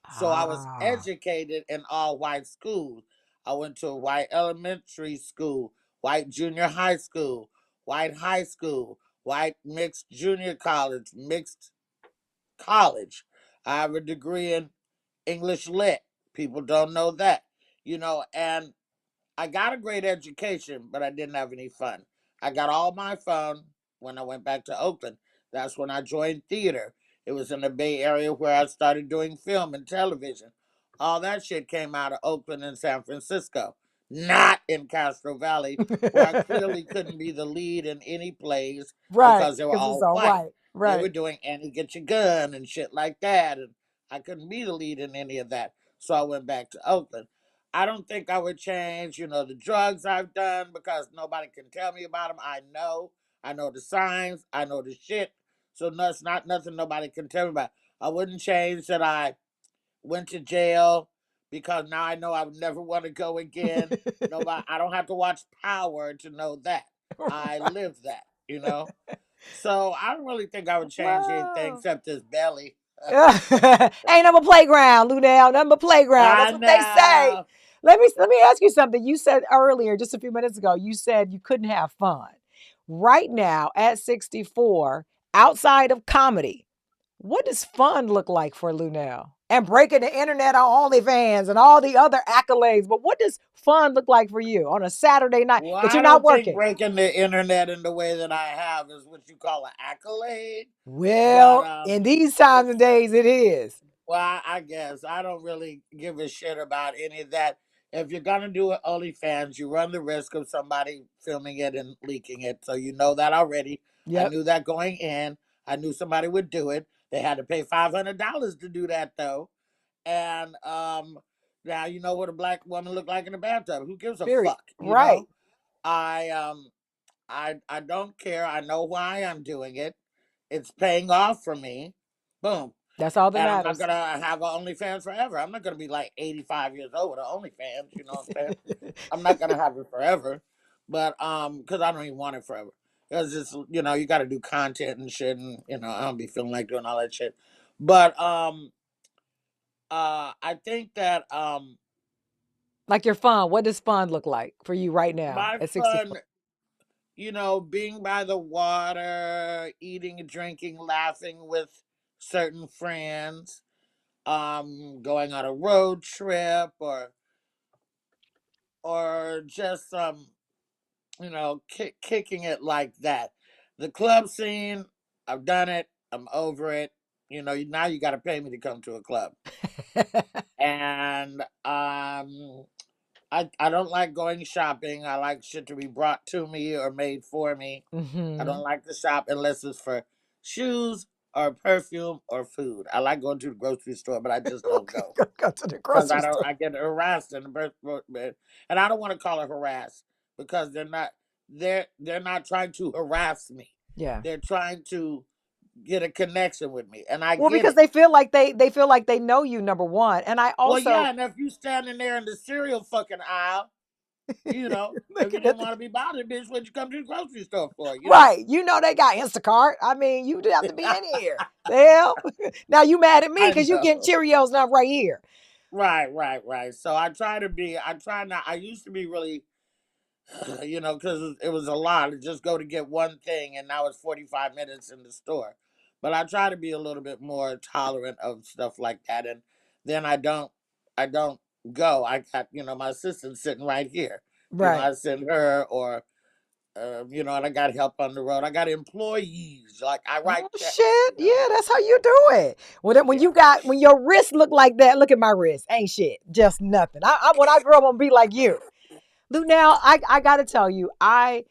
So I was Ah. educated in all white schools. I went to a white elementary school, white junior high school, white high school, white mixed junior college, mixed college. I have a degree in English lit. People don't know that, and I got a great education, but I didn't have any fun. I got all my fun when I went back to Oakland. That's when I joined theater. It was in the Bay Area where I started doing film and television. All that shit came out of Oakland and San Francisco, not in Castro Valley, where I clearly couldn't be the lead in any plays Right, because they were because it's all all white. white. They Right. were doing Annie Get Your Gun and shit like that, and I couldn't be the lead in any of that. So I went back to Oakland. I don't think I would change, the drugs I've done because nobody can tell me about them. I know. I know the signs. I know the shit. So that's not nothing nobody can tell me about. I wouldn't change that I went to jail because now I know I would never want to go again. Nobody. I don't have to watch Power to know that. I live that. So I don't really think I would change anything Wow. except this belly. Ain't number playground, Luenell. Number playground. That's I what they say. know. Let me ask you something. You said earlier, just a few minutes ago, you said you couldn't have fun. Right now, at 64, outside of comedy, what does fun look like for Luenell? And breaking the internet on OnlyFans and all the other accolades. But what does fun look like for you on a Saturday night Well, that you're I not don't think working? breaking the internet in the way that I have is what you call an accolade. But Well, in these times and it's days, it is. well, I guess I don't really give a shit about any of that. If you're gonna do it OnlyFans, you run the risk of somebody filming it and leaking it. So you know that already. I Yep. knew that going in. I knew somebody would do it. They had to pay $500 to do that though. And now you know what a black woman looked like in a bathtub. Who gives a Period. fuck? Right. I I don't care. I know why I'm doing it. It's paying off for me. Boom. That's all that And I'm not matters. gonna have an OnlyFans forever. I'm not gonna be like 85 years old with an OnlyFans. You know what I'm saying? I'm not gonna have it forever, but because I don't even want it forever. Because it's you got to do content and shit, and I don't be feeling like doing all that shit. But I think that Like your fun. What does fun look like for you right now my at 64? fun, being by the water, eating, drinking, laughing with certain friends, going on a road trip, or just kicking it like that. The club scene, I've done it. I'm over it. Now you got to pay me to come to a club, and I don't like going shopping. I like shit to be brought to me or made for me. I Hmm. don't like to shop unless it's for shoes or perfume or food. I like going to the grocery store, but I just don't go Go to the because grocery store. I get harassed in the and I don't want to call it harass because they're not trying to harass me. Yeah. They're trying to get a connection with me, and I Well, get because it. they feel like they know you, number one. And I Well, also yeah, and if you standing there in the cereal fucking aisle, if you looking didn't at the want to be bothered, bitch, what you come to the grocery store for? right. They got Instacart. I mean, you have to be in here. The hell? Now you mad at me I because you getting know. Cheerios now right here. Right, right, right. So I try not. I used to be really. because it was a lot to just go to get one thing, and now it's 45 minutes in the store. But I try to be a little bit more tolerant of stuff like that, and then I don't go. I got my assistant sitting right here. Right. I send her, or and I got help on the road. I got employees. Like I Oh write checks. shit. Yeah, that's how you do it. When Yeah. when your wrist look like that, look at my wrist. Ain't shit. Just nothing. When I grow up, I'm gonna be like you. Luke, now I gotta tell you, I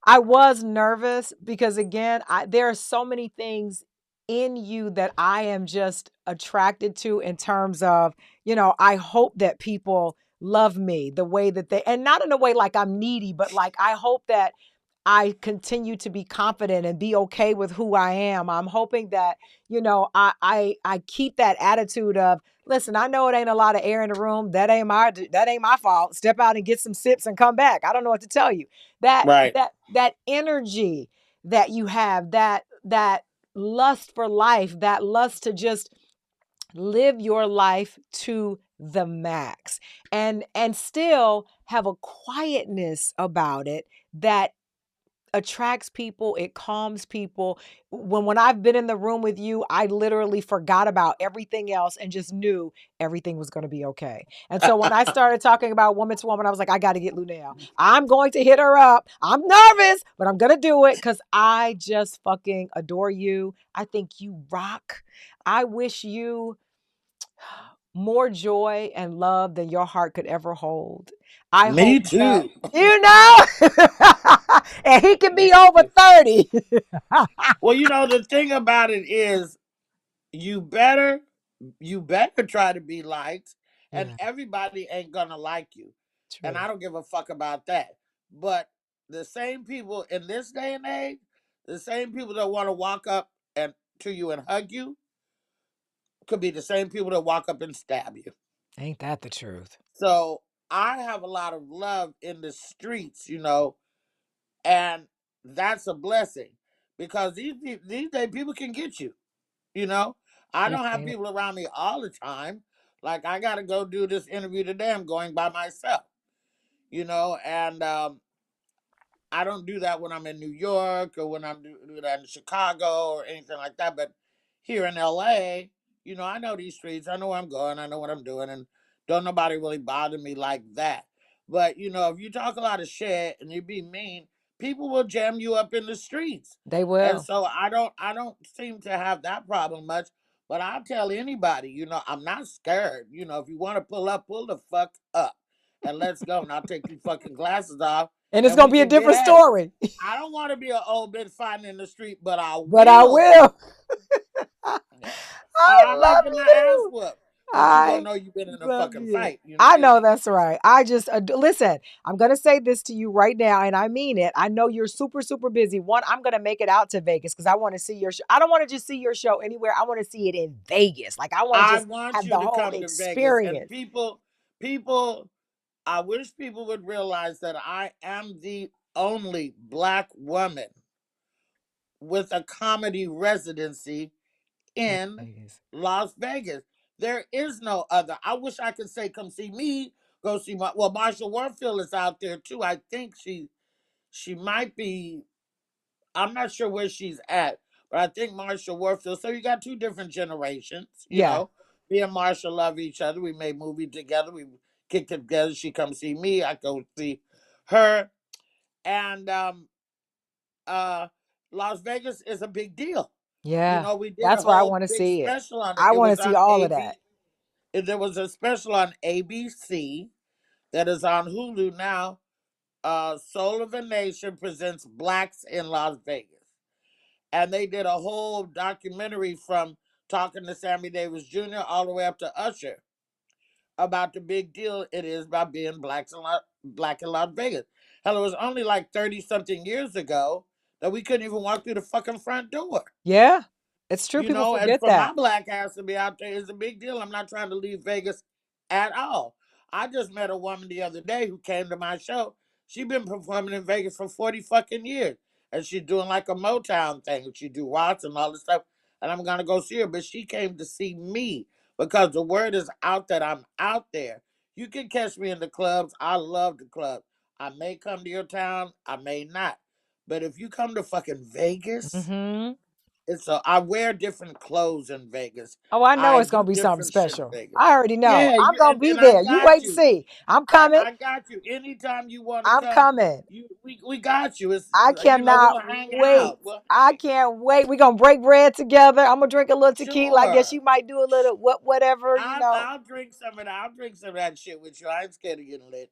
was nervous because again, there are so many things in you that I am just attracted to in terms of, I hope that people love me the way that they, and not in a way like I'm needy, but like I hope that I continue to be confident and be okay with who I am. I'm hoping that, I keep that attitude of, listen, I know it ain't a lot of air in the room. That ain't my fault. Step out and get some sips and come back. I don't know what to tell you. That Right. that energy that you have, that lust for life, that lust to just live your life to the max, and still have a quietness about it that attracts people, it calms people. When I've been in the room with you, I literally forgot about everything else and just knew everything was going to be okay. And so when I started talking about woman to woman, I was like, I got to get Luenell. I'm going to hit her up. I'm nervous, but I'm going to do it because I just fucking adore you. I think you rock. I wish you more joy and love than your heart could ever hold. I hope Me that, too. and he can Me be over too. 30. Well, the thing about it is, you better you better try to be liked, and Yeah, everybody ain't gonna like you, and true. I don't give a fuck about that. But the same people in this day and age, the same people that want to walk up and to you and hug you, could be the same people that walk up and stab you. Ain't that the truth? So I have a lot of love in the streets, and that's a blessing, because these days people can get you. You know, I Ain't, don't have ain't it? people around me all the time. Like I got to go do this interview today. I'm going by myself. And I don't do that when I'm in New York, or when I'm doing that in Chicago or anything like that. But here in LA, I know these streets. I know where I'm going. I know what I'm doing, and don't nobody really bother me like that. But if you talk a lot of shit and you be mean, people will jam you up in the streets. They And will. so I don't seem to have that problem much. But I'll tell anybody, I'm not scared. If you want to pull up, pull the fuck up, and let's go. And I'll take these fucking glasses off, And it's and going to we be a can get different at it. story, I don't want to be an old bitch fighting in the street, but I but I will. will. Yeah. I I like love getting my ass you. whooped, but you gonna I know you've been in a love fucking you. fight. You I feel know me? that's right. I just listen. I'm gonna say this to you right now, and I mean it. I know you're super, super busy. One, I'm gonna make it out to Vegas because I want to see your show. I don't want to just see your show anywhere. I want to see it in Vegas. Like I want to I just want have you the to whole come to Vegas, and experience. people. I wish people would realize that I am the only black woman with a comedy residency In in Vegas. Las Vegas. There is no other. I wish I could say, "Come see me." Go see my. Well, Marsha Warfield is out there too. I think she might be. I'm not sure where she's at, but I think Marsha Warfield. So you got two different generations. Yeah. Me and Marsha love each other. We made movies together. We kicked it together. She come see me. I go see her. And uh, Las Vegas is a big deal. Yeah. We did a That's where I whole want to big see it. special on it. I It want was to see on all of that. AB. There was a special on ABC that is on Hulu now. Soul of a Nation presents Blacks in Las Vegas, and they did a whole documentary from talking to Sammy Davis Jr. all the way up to Usher about the big deal it is about being black in Las Vegas. Hell, it was only like 30 something years ago that we couldn't even walk through the fucking front door. Yeah. It's true. People And forget for my that. black ass to be out there is a big deal. I'm not trying to leave Vegas at all. I just met a woman the other day who came to my show. She been performing in Vegas for 40 fucking years. And she's doing like a Motown thing. She do Watts and all this stuff. And I'm gonna go see her. But she came to see me because the word is out that I'm out there. You can catch me in the clubs. I love the club. I may come to your town, I may not. But if you come to fucking Vegas, Hmm. it's a I wear different clothes in Vegas. Oh, I know I it's gonna do be something different shit in special. Vegas. I already know. Yeah, I'm you gonna be and I there. You got wait and you. see. I'm coming. I got you. Anytime you want to I'm come, coming. we got you. It's I cannot we'll hang wait. out. We'll I hang. can't wait. We're gonna break bread together. I'm gonna drink a little tequila. I guess Sure. you might do a little whatever, you know. I'll drink some of that. I'll drink some of that shit with you. I ain't scared of getting lit.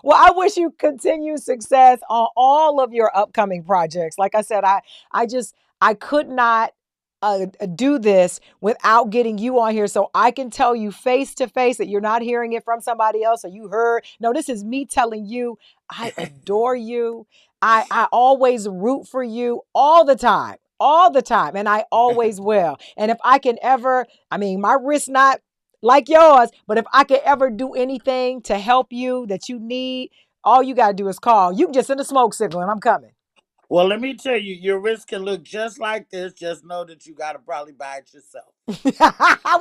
Well, I wish you continued success on all of your upcoming projects. Like I said, I could not do this without getting you on here so I can tell you face to face that you're not hearing it from somebody else or you heard. No, this is me telling you I adore you. I always root for you all the time. All the time. And I always will. And if I can ever, I mean, my wrist not like yours. But if I could ever do anything to help you that you need, all you got to do is call. You can just send a smoke signal and I'm coming. Well, let me tell you, your wrist can look just like this. Just know that you got to probably buy it yourself. Well,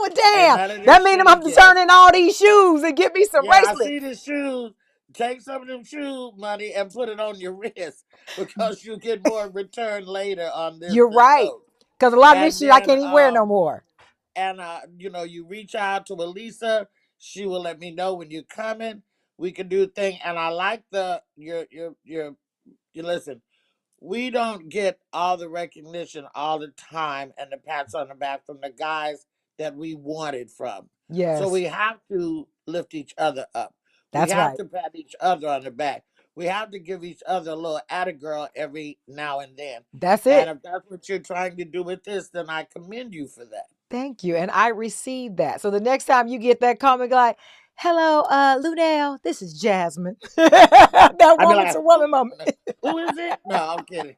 Ain't damn. none of That this means shit I'm he have to gives. turn in all these shoes and get me some Yeah, I see bracelets. the shoes. Take some of them shoe money and put it on your wrist because you get more return later on this You're than right. those. Because a lot of this And shit I then can't even wear no more. you reach out to Elisa. She will let me know when you're coming. We can do a thing. And I like the you listen. We don't get all the recognition all the time and the pats on the back from the guys that we wanted from. So Yes, we have to lift each other up. We that's have right. to pat each other on the back. We have to give each other a little atta girl every now and then. That's And it. if that's what you're trying to do with this, then I commend you for that. Thank you. And I received that. So the next time you get that comment, like, hello, Luenell, this is Jasmine. That I'd be woman to like, woman moment. who is it? No, I'm kidding.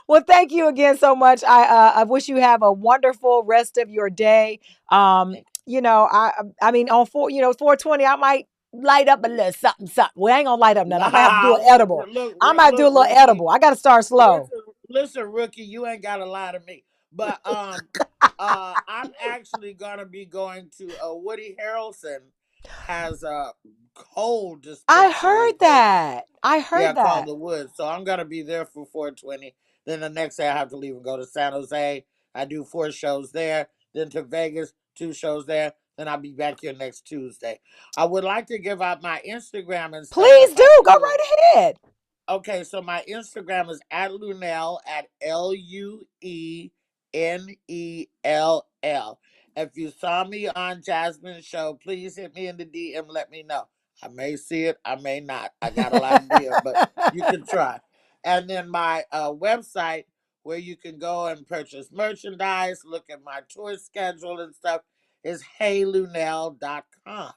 Well, thank you again so much. I wish you have a wonderful rest of your day. You know, I mean on 420, I might light up a little something something. We ain't gonna light up nothing. I might have to do Nah, an edible. I might do a look, little rookie. edible. I gotta start slow. Listen, rookie, you ain't got to lie to me. But I'm actually gonna be going to Woody Harrelson has a coal I dispensary heard place. that. I Yeah, heard called that. the Woods. So I'm gonna be there for 420. Then the next day I have to leave and go to San Jose. I do 4 shows there. Then to Vegas, 2 shows there. Then I'll be back here next Tuesday. I would like to give out my Instagram and stuff Please if I do. Go could. right ahead. Okay, so my Instagram is at Luenell at Luenell. If you saw me on Jasmine's show, please hit me in the DM. Let me know. I may see it, I may not. I got a lot of DM, but you can try. And then my website, where you can go and purchase merchandise, look at my tour schedule and stuff, is heylunell.com.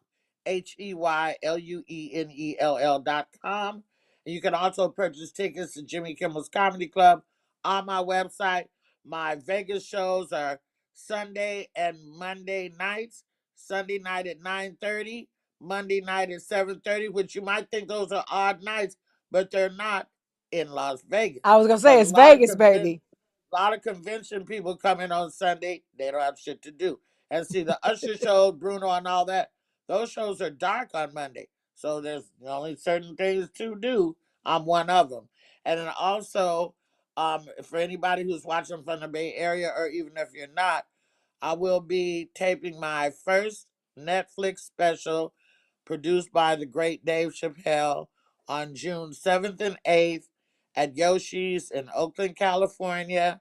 HeyLuenell.com. And you can also purchase tickets to Jimmy Kimmel's Comedy Club on my website. My Vegas shows are Sunday and Monday nights. Sunday night at 9:30, Monday night at 7:30, which you might think those are odd nights, but they're not in Las Vegas. I was gonna say Because it's Vegas, baby. a lot of convention people come in on Sunday. They don't have shit to do. And see, the Usher show, Bruno, and all that, those shows are dark on Monday. So there's only certain things to do. I'm one of them. And then also, for anybody who's watching from the Bay Area, or even if you're not, I will be taping my first Netflix special produced by the great Dave Chappelle on June 7th and 8th at Yoshi's in Oakland, California.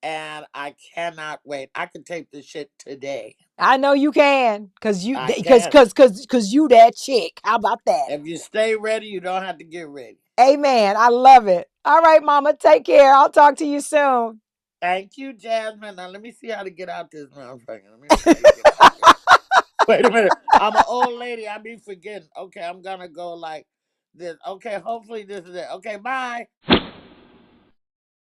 And I cannot wait. I can tape this shit today. I know you can, cause you, I cause, can. cause, cause, cause you that chick. How about that? If you stay ready, you don't have to get ready. Amen. I love it. All right, Mama. Take care. I'll talk to you soon. Thank you, Jasmine. Now let me see how to get out this motherfucker. Let me see how you get out of here. Wait a minute. I'm an old lady. I be forgetting. Okay, I'm gonna go like this. Okay, hopefully this is it. Okay, bye.